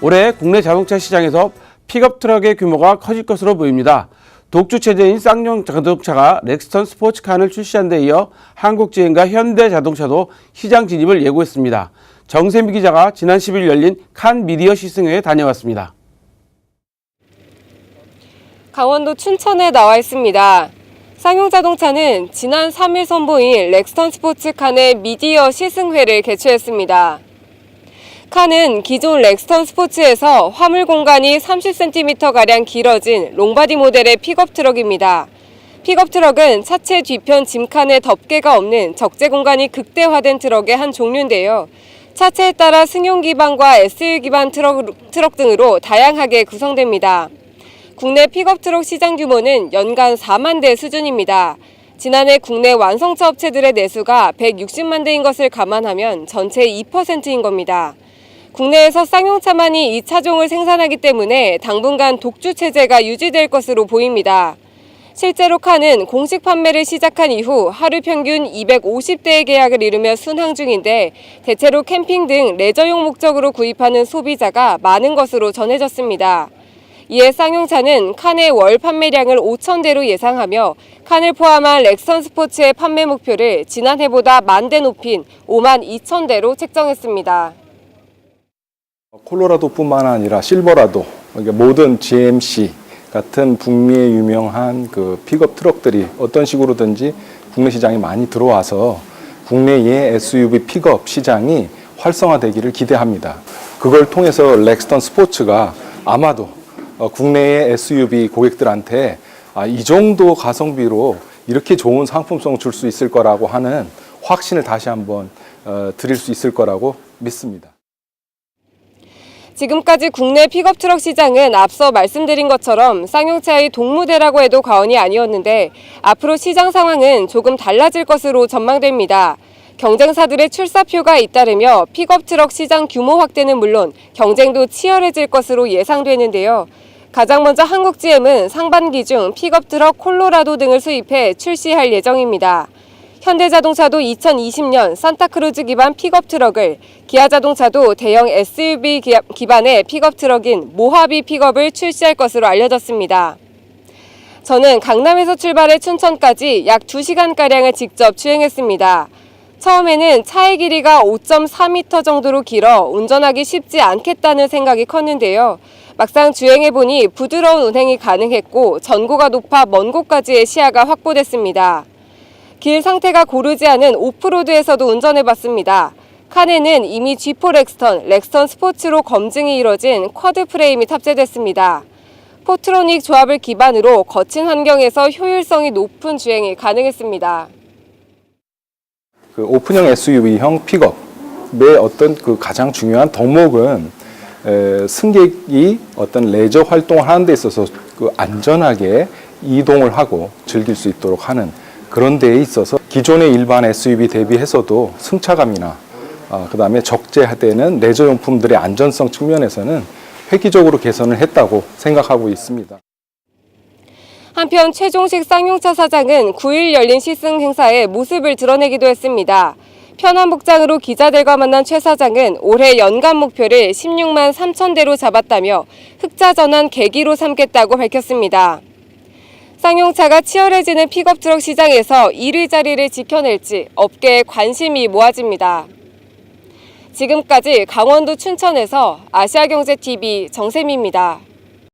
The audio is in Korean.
올해 국내 자동차 시장에서 픽업 트럭의 규모가 커질 것으로 보입니다. 독주 체제인 쌍용 자동차가 렉스턴 스포츠카를 출시한 데 이어 한국GM과 현대자동차도 시장 진입을 예고했습니다. 정세미 기자가 지난 10일 열린 칸 미디어 시승회에 다녀왔습니다. 강원도 춘천에 나와 있습니다. 쌍용자동차는 지난 3일 선보인 렉스턴 스포츠칸의 미디어 시승회를 개최했습니다. 칸은 기존 렉스턴 스포츠에서 화물 공간이 30cm가량 길어진 롱바디 모델의 픽업 트럭입니다. 픽업 트럭은 차체 뒤편 짐칸에 덮개가 없는 적재 공간이 극대화된 트럭의 한 종류인데요. 차체에 따라 승용 기반과 SU 기반 트럭 등으로 다양하게 구성됩니다. 국내 픽업 트럭 시장 규모는 연간 4만 대 수준입니다. 지난해 국내 완성차 업체들의 내수가 160만 대인 것을 감안하면 전체의 2%인 겁니다. 국내에서 쌍용차만이 이 차종을 생산하기 때문에 당분간 독주 체제가 유지될 것으로 보입니다. 실제로 칸은 공식 판매를 시작한 이후 하루 평균 250대의 계약을 이루며 순항 중인데 대체로 캠핑 등 레저용 목적으로 구입하는 소비자가 많은 것으로 전해졌습니다. 이에 쌍용차는 칸의 월 판매량을 5,000대로 예상하며 칸을 포함한 렉스턴 스포츠의 판매 목표를 지난해보다 10,000대 높인 52,000대로 책정했습니다. 콜로라도뿐만 아니라 실버라도, 그러니까 모든 GMC 같은 북미의 유명한 그 픽업 트럭들이 어떤 식으로든지 국내 시장에 많이 들어와서 국내의 SUV 픽업 시장이 활성화되기를 기대합니다. 그걸 통해서 렉스턴 스포츠가 아마도 국내의 SUV 고객들한테 이 정도 가성비로 이렇게 좋은 상품성을 줄 수 있을 거라고 하는 확신을 다시 한번 드릴 수 있을 거라고 믿습니다. 지금까지 국내 픽업 트럭 시장은 앞서 말씀드린 것처럼 쌍용차의 동무대라고 해도 과언이 아니었는데 앞으로 시장 상황은 조금 달라질 것으로 전망됩니다. 경쟁사들의 출사표가 잇따르며 픽업 트럭 시장 규모 확대는 물론 경쟁도 치열해질 것으로 예상되는데요. 가장 먼저 한국GM은 상반기 중 픽업 트럭 콜로라도 등을 수입해 출시할 예정입니다. 현대자동차도 2020년 산타크루즈 기반 픽업 트럭을, 기아자동차도 대형 SUV 기반의 픽업 트럭인 모하비 픽업을 출시할 것으로 알려졌습니다. 저는 강남에서 출발해 춘천까지 약 2시간가량을 직접 주행했습니다. 처음에는 차의 길이가 5.4m 정도로 길어 운전하기 쉽지 않겠다는 생각이 컸는데요. 막상 주행해보니 부드러운 운행이 가능했고 전고가 높아 먼 곳까지의 시야가 확보됐습니다. 길 상태가 고르지 않은 오프로드에서도 운전해봤습니다. 칸에는 이미 G4 렉스턴 스포츠로 검증이 이뤄진 쿼드 프레임이 탑재됐습니다. 포트로닉 조합을 기반으로 거친 환경에서 효율성이 높은 주행이 가능했습니다. 그 오픈형 SUV형 픽업의 어떤 그 가장 중요한 덕목은 승객이 어떤 레저 활동을 하는 데 있어서 그 안전하게 이동을 하고 즐길 수 있도록 하는 그런 데에 있어서 기존의 일반 SUV 대비해서도 승차감이나 그다음에 적재되는 레저용품들의 안전성 측면에서는 획기적으로 개선을 했다고 생각하고 있습니다. 한편 최종식 쌍용차 사장은 9일 열린 시승 행사에 모습을 드러내기도 했습니다. 편한 복장으로 기자들과 만난 최 사장은 올해 연간 목표를 16만 3천 대로 잡았다며 흑자 전환 계기로 삼겠다고 밝혔습니다. 쌍용차가 치열해지는 픽업 트럭 시장에서 1위 자리를 지켜낼지 업계에 관심이 모아집니다. 지금까지 강원도 춘천에서 아시아경제TV 정세미입니다.